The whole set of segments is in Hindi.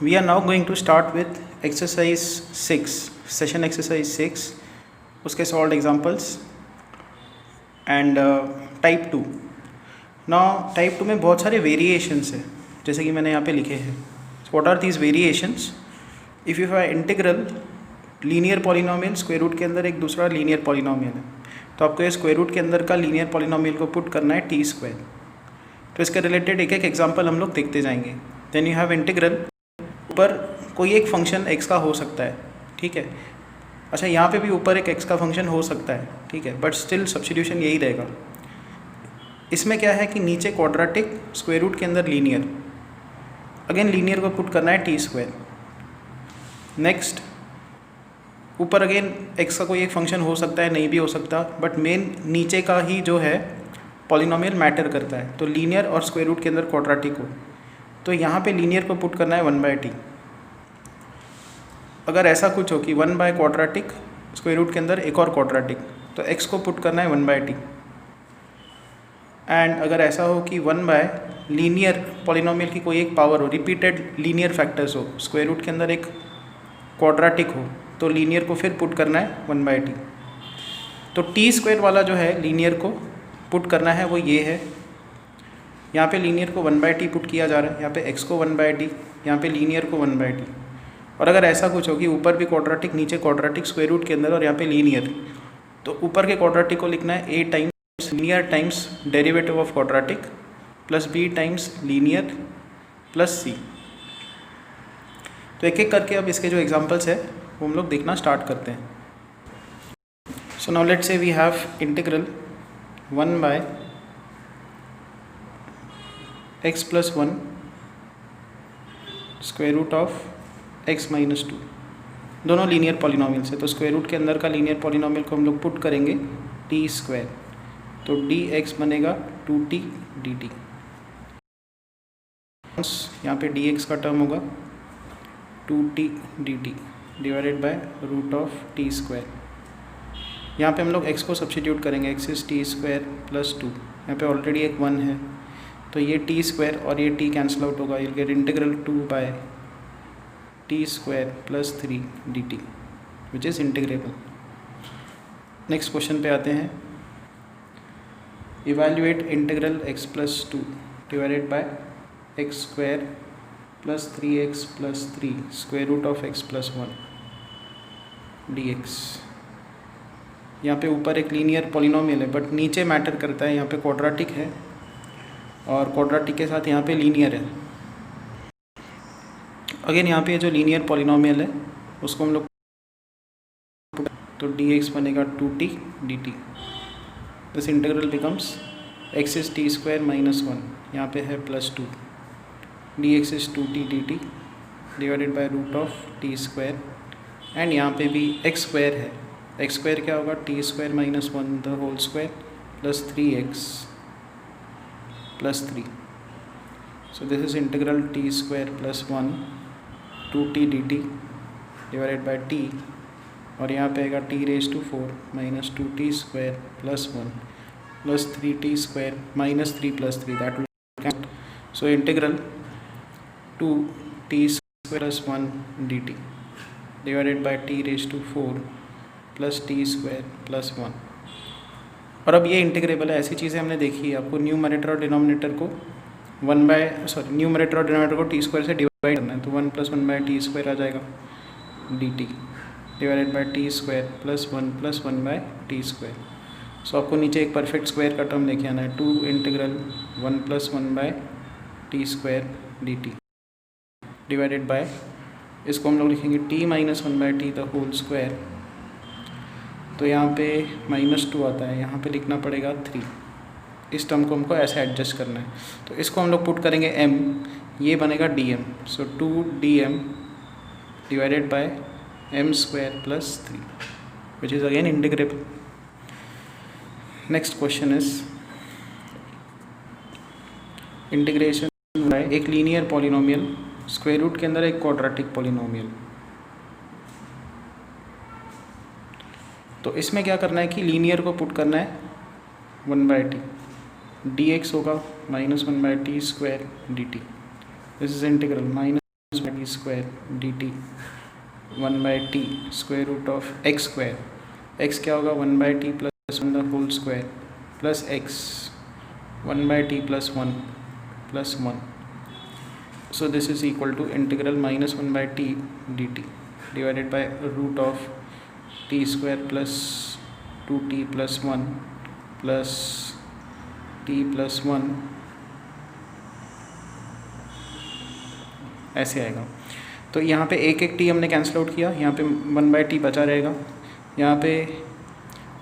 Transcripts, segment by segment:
we are now going to start with exercise 6, session exercise 6, उसके solved examples and type 2. Now type 2 में बहुत सारे variations है, जैसे कि मैंने यहाँ पे लिखे हैं. So what are these variations? If you have integral linear polynomial square root के अंदर एक दूसरा लीनियर पॉलिनोमियल है, तो आपको ये स्क्वायर रूट के अंदर का लीनियर पॉलिनोमियल को पुट करना है टी स्क्वायर. तो इसके रिलेटेड एक एक एग्जांपल हम लोग देखते जाएंगे. देन यू हैव इंटीग्रल, ऊपर कोई एक फंक्शन x का हो सकता है, ठीक है. अच्छा, यहाँ पे भी ऊपर एक x का फंक्शन हो सकता है, ठीक है, बट स्टिल सब्स्टिट्यूशन यही रहेगा. इसमें क्या है कि नीचे क्वाड्रेटिक, स्क्वायर रूट के अंदर लीनियर. अगेन लीनियर को पुट करना है टी स्क्वायर. नेक्स्ट, ऊपर अगेन x का कोई एक फंक्शन हो सकता है, नहीं भी हो सकता, बट मेन नीचे का ही जो है पॉलिनोमियल मैटर करता है. तो लीनियर और स्क्वायर रूट के अंदर क्वाड्रेटिक हो, तो यहाँ पे लीनियर को पुट करना है 1/t. अगर ऐसा कुछ हो कि 1 क्वाड्रेटिक, स्क्वायर रूट के अंदर एक और क्वाड्रेटिक, तो x को पुट करना है 1/t. एंड अगर ऐसा हो कि 1 लीनियर पॉलिनोमियल की कोई एक पावर हो, रिपीटेड लीनियर फैक्टर्स हो, स्क्वायर रूट के अंदर एक क्वाड्रेटिक हो, तो लीनियर को फिर पुट करना है 1/t. तो टी स्क्वायर वाला जो है लीनियर को पुट करना है वो ये है. यहाँ पे लीनियर को 1/t पुट किया जा रहा है, यहाँ पे x को 1/t, यहाँ पे लीनियर को 1/t. और अगर ऐसा कुछ हो कि ऊपर भी क्वाड्रेटिक, नीचे क्वाड्रेटिक स्क्वायर रूट के अंदर और यहाँ पे लीनियर, तो ऊपर के क्वाड्रेटिक को लिखना है a times linear times derivative of quadratic plus b times linear plus c. तो एक एक करके अब इसके जो एग्जाम्पल्स है वो हम लोग देखना स्टार्ट करते हैं. So now let's say we have integral 1/x + 1 square root of x - 2. दोनों लीनियर पॉलिनोमियल्स है, तो स्क्वायर रूट के अंदर का लीनियर पॉलिनोमियल को हम लोग पुट करेंगे टी स्क्वायर. तो dx बनेगा 2t dt. यहाँ पे dx का टर्म होगा 2t dt divided by root of T square. यहाँ पे हम लोग x को सब्स्टिट्यूट करेंगे, x is t square plus 2. यहाँ पे ऑलरेडी एक 1 है, तो ये टी स्क्वायर और ये t कैंसिल आउट होगा. You get integral 2/t square plus 3 dt which is integrable. Next question पे आते हैं. Evaluate integral x + 2 divided by x square plus 3x plus 3 square root of x + 1 dx. यहाँ पे ऊपर एक लीनियर पॉलिनोमियल है, बट नीचे मैटर करता है. यहाँ पे क्वाड्रेटिक है और क्वाड्रेटिक के साथ यहाँ पे लीनियर है. अगेन यहाँ पे जो लीनियर पॉलिनोमियल है उसको हम लोग, तो dx बनेगा 2t dt. This integral becomes x is t square minus 1, यहाँ पे है plus 2, dx is 2t dt divided by root of T square. And यहाँ पे भी x स्क्वायर है. x स्क्वायर क्या होगा? T square minus 1 the whole square plus 3x plus 3. So this is integral t square plus 1 2t dt divided by t. और यहाँ पे आएगा t⁴ minus 2t square plus 1 plus 3t square minus 3 plus 3 that will cancel. So integral 2t square plus 1 dt divided bye t⁴ plus t square plus 1. और अब ये इंटीग्रेबल है. ऐसी चीज़ें हमने देखी है. आपको न्यूमरेटर और डिनोमिनेटर को न्यूमरेटर और डिनोमिनेटर को टी स्क्वायर से डिवाइड करना है, तो 1 + 1/t स्क्वायर आ जाएगा dt divided by T square plus 1 + 1/t square. So आपको नीचे एक परफेक्ट स्क्वायर का टर्म लेके आना है. 2 integral 1 + 1/t square dt divided bye, इसको हम लोग लिखेंगे t - 1/t the whole square. तो यहाँ पे -2 आता है, यहाँ पे लिखना पड़ेगा 3. इस टर्म को हमको ऐसे एडजस्ट करना है. तो इसको हम लोग पुट करेंगे m, ये बनेगा dm. So 2dm divided by m square plus 3 which is again integrable. Next question is integration by एक लीनियर पॉलिनोमियल स्क्वायर रूट के अंदर एक क्वाड्रेटिक पॉलिनोमियल. तो इसमें क्या करना है कि लीनियर को पुट करना है 1/t. dx होगा -1/t square dt. This is integral t square d t 1/t square root of x square, x क्या होगा 1/t plus 1 the whole square plus x 1/t plus 1 plus 1. So this is equal to integral minus 1/t dt divided by root of t square plus 2t plus 1 plus t plus 1 ऐसे आएगा. तो यहाँ पे एक टी हमने कैंसिल आउट किया, यहाँ पे 1/t बचा रहेगा, यहाँ पे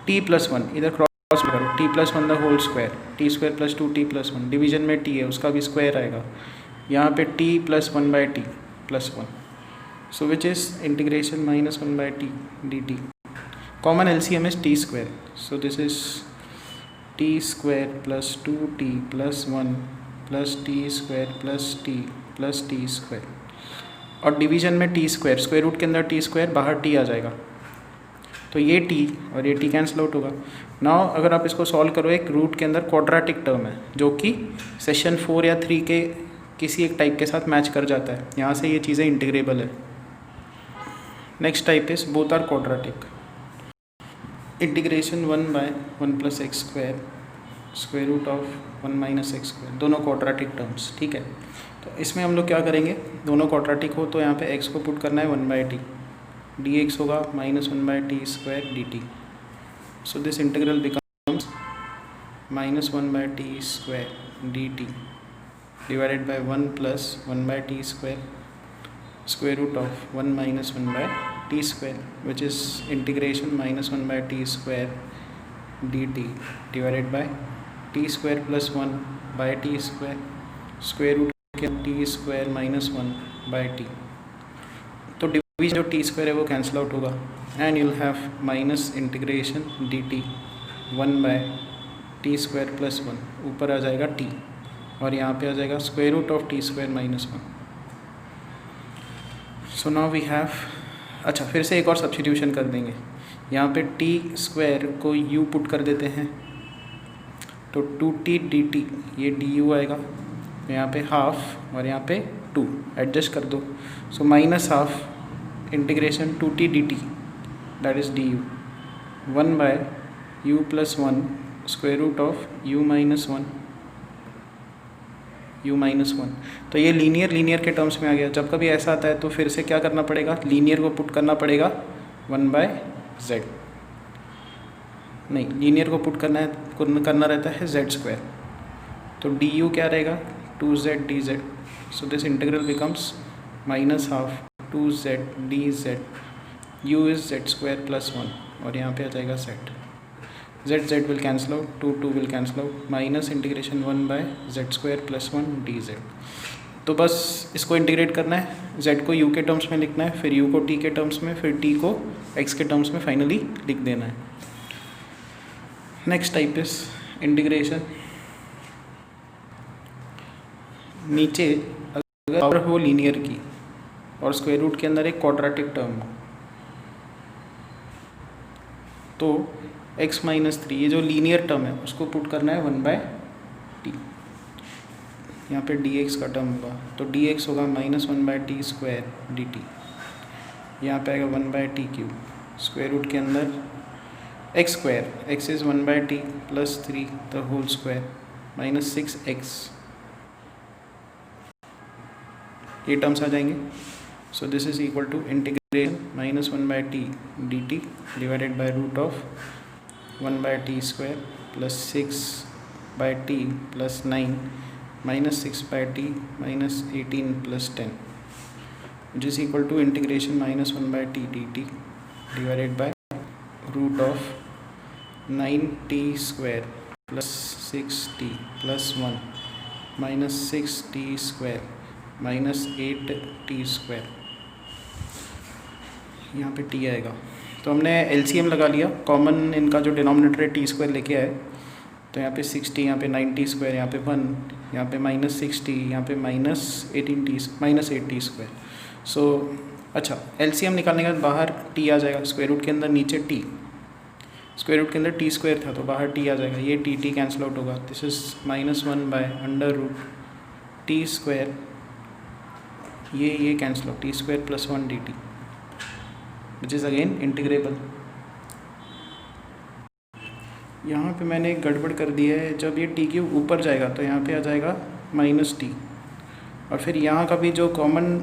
t प्लस 1 इधर क्रॉस करो, t plus 1 the whole square, t square plus 2t plus 1, division में t है उसका भी स्क्वायर आएगा, यहाँ पे t plus 1/t plus 1. So which is integration minus 1/t dt. Common LCM is t square, so this is t square plus 2t plus 1 plus t square plus t plus t square, और डिवीजन में t स्क्वायर, स्क्वायर रूट के अंदर t स्क्वायर, बाहर t आ जाएगा, तो ये t और ये t कैंसिल आउट होगा. नाउ अगर आप इसको सॉल्व करो, एक रूट के अंदर क्वाड्रेटिक टर्म है जो कि सेशन 4 या 3 के किसी एक टाइप के साथ मैच कर जाता है, यहाँ से ये चीज़ें इंटीग्रेबल है. Next type is both are quadratic. Integration 1/1 plus x square square root of 1 minus x square, दोनों क्वाड्रेटिक टर्म्स. ठीक है, तो इसमें हम लोग क्या करेंगे, दोनों क्वाड्रेटिक हो तो यहाँ पे x को पुट करना है 1/t, dx होगा minus 1/t square dt. So this integral becomes minus 1/t square dt divided by 1 plus 1/t square square root of 1 minus 1/t square, which is integration minus 1/t square dt divided by t square plus 1/t square square root t square minus 1/t. तो डिवीजन जो टी स्क्वायर है वो कैंसिल आउट होगा, and you'll have minus integration dt 1/t square plus 1, ऊपर आ जाएगा t और यहाँ पे आ जाएगा square root of t square minus 1. So now we have, अच्छा फिर से एक और सब्स्टिट्यूशन कर देंगे, यहाँ पे t स्क्वायर को u पुट कर देते हैं, तो 2t dt ये du आएगा, यहाँ पे हाफ और यहाँ पे 2 एडजस्ट कर दो, so minus half integration 2t dt that is du 1/u plus 1 square root of u minus 1. तो ये लीनियर के टर्म्स में आ गया. जब कभी ऐसा आता है तो फिर से क्या करना पड़ेगा, लीनियर को पुट करना पड़ेगा 1/z, नहीं लीनियर को पुट करना रहता है z स्क्वायर, तो du क्या रहेगा 2z dz. So this integral becomes minus half 2z dz, u is z square plus 1 और यहाँ पे आ जाएगा z will cancel out, 2 will cancel out, minus integration 1/z square plus 1 dz. तो बस इसको इंटीग्रेट करना है, z को u के टर्म्स में लिखना है, फिर u को t के टर्म्स में, फिर t को x के टर्म्स में फाइनली लिख देना है. नेक्स्ट टाइप इज इंटीग्रेशन, नीचे अगर पावर हो लीनियर की और स्क्वायर रूट के अंदर एक क्वाड्रेटिक टर्म हो, तो x माइनस 3 ये जो लीनियर टर्म है उसको पुट करना है 1/t, यहाँ पे dx का टर्म होगा, तो dx होगा माइनस 1/t स्क्वायर dt, यहाँ पे आएगा 1/t क्यूब, स्क्वायर रूट के अंदर x square, x is 1/t plus 3 the whole square minus 6x, ये टर्म्स आ जाएंगे. So this is equal to integration minus 1/t dt divided by root of 1/t square plus 6/t plus 9 minus 6/t minus 18 plus 10, which is equal to integration minus 1/t dt divided by root of 9t square plus 6t plus 1 minus 6t square minus 8t square, यहाँ पे t आएगा. तो हमने LCM लगा लिया, कॉमन इनका जो डिनोमिनेटर है t स्क्वायर लेके आए, तो यहाँ पे 6t, यहाँ पे 9t स्क्वायर, यहाँ पे 1, यहाँ पे माइनस 6t, यहाँ पे माइनस 8t स्क्वायर. सो अच्छा LCM निकालने के बाद बाहर t आ जाएगा, स्क्वायर रूट के अंदर नीचे t, स्क्वायर रूट के अंदर t स्क्वायर था तो बाहर t आ जाएगा, ये t कैंसिल आउट होगा. दिस इज -1/√t स्क्वायर ये कैंसिल हो, T square plus 1 dt which is again integrable. यहाँ पे मैंने एक गड़बड़ कर दी है, जब ये टी क्यूब ऊपर जाएगा तो यहाँ पे आ जाएगा माइनस टी, और फिर यहाँ का भी जो कॉमन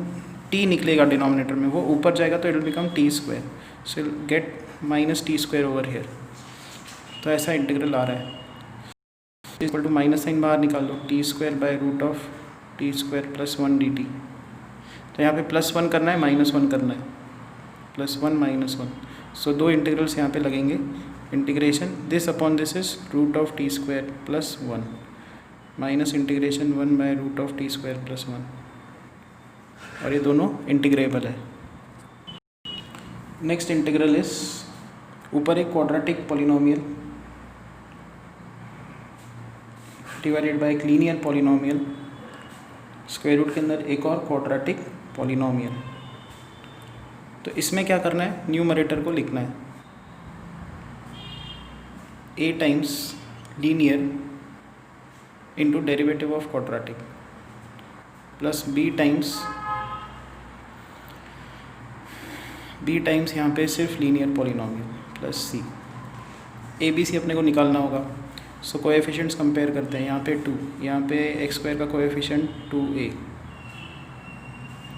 टी निकलेगा डिनोमिनेटर में वो ऊपर जाएगा तो it will become T square, so get minus T square over here. तो ऐसा इंटीग्रल आ रहा है, इक्वल टू माइनस साइन बाहर निकाल लो, T square by root of T square plus 1 dt। तो यहाँ पे प्लस 1 करना है, माइनस 1 करना है, प्लस 1 माइनस 1, सो दो इंटीग्रल्स यहाँ पे लगेंगे। Integration this upon this is root of T square plus 1 minus integration 1 by root of T square plus 1, और ये दोनों इंटीग्रेबल है। नेक्स्ट इंटीग्रल इज, ऊपर एक क्वाड्रेटिक पॉलिनोमियल डिवाइडेड बाय एक लीनियर पॉलिनोमियल, स्क्वायर रूट के अंदर एक और क्वाड्रेटिक पॉलिनोमियल। तो इसमें क्या करना है, न्यूमरेटर को लिखना है a times linear into derivative of quadratic plus b times यहाँ पे सिर्फ linear polynomial plus c। a b c अपने को निकालना होगा, सो कोएफिशिएंट्स कंपेयर करते हैं। यहाँ पे 2, यहाँ पे एक्स स्क्वायर का कोएफिशिएंट 2a,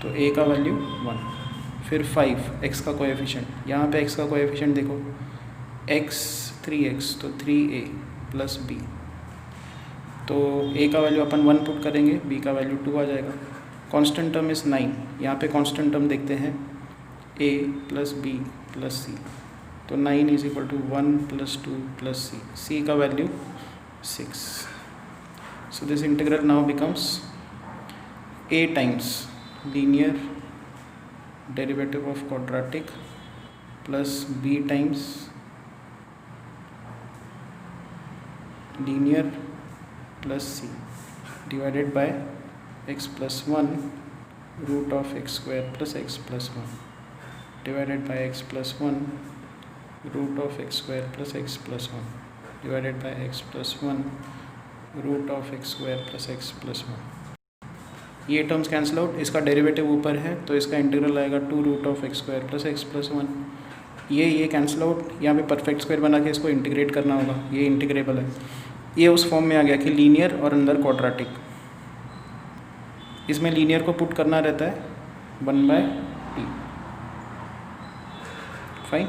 तो a का वैल्यू 1, फिर 5 x का कोएफिशिएंट, यहाँ पे x का कोएफिशिएंट देखो x 3x, तो 3a प्लस b, तो a का वैल्यू अपन 1 पुट करेंगे, b का वैल्यू 2 आ जाएगा। कांस्टेंट टर्म इज़ 9, यहाँ पे कांस्टेंट टर्म देखते हैं a plus b plus c, तो 9 is equal to 1 plus 2 plus c का value 6। So this integral now becomes a times linear derivative of quadratic plus b times linear plus c divided by x plus 1 root of x square plus x plus 1 divided by x plus 1 root of x square plus x plus 1 divided by x plus 1 root of x square plus x plus 1। ये टर्म्स कैंसिल आउट, इसका डेरिवेटिव ऊपर है तो इसका इंटीग्रल आएगा 2 root of x square plus x plus 1। ये कैंसिल आउट, यहाँ पे परफेक्ट स्क्वायर बना के इसको इंटीग्रेट करना होगा, ये इंटीग्रेबल है। ये उस फॉर्म में आ गया कि लीनियर और अंदर क्वाड्रेटिक, इसमें लीनियर को पुट करना रहता है 1/t। Fine,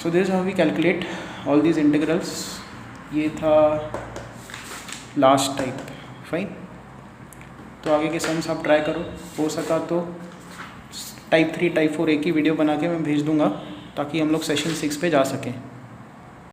so this how we calculate all these integrals. ये था लास्ट टाइप। फाइन, तो आगे के सम्स आप ट्राई करो, हो सका तो टाइप 3 टाइप 4 एक ही वीडियो बना के मैं भेज दूंगा ताकि हम लोग सेशन 6 पे जा सकें।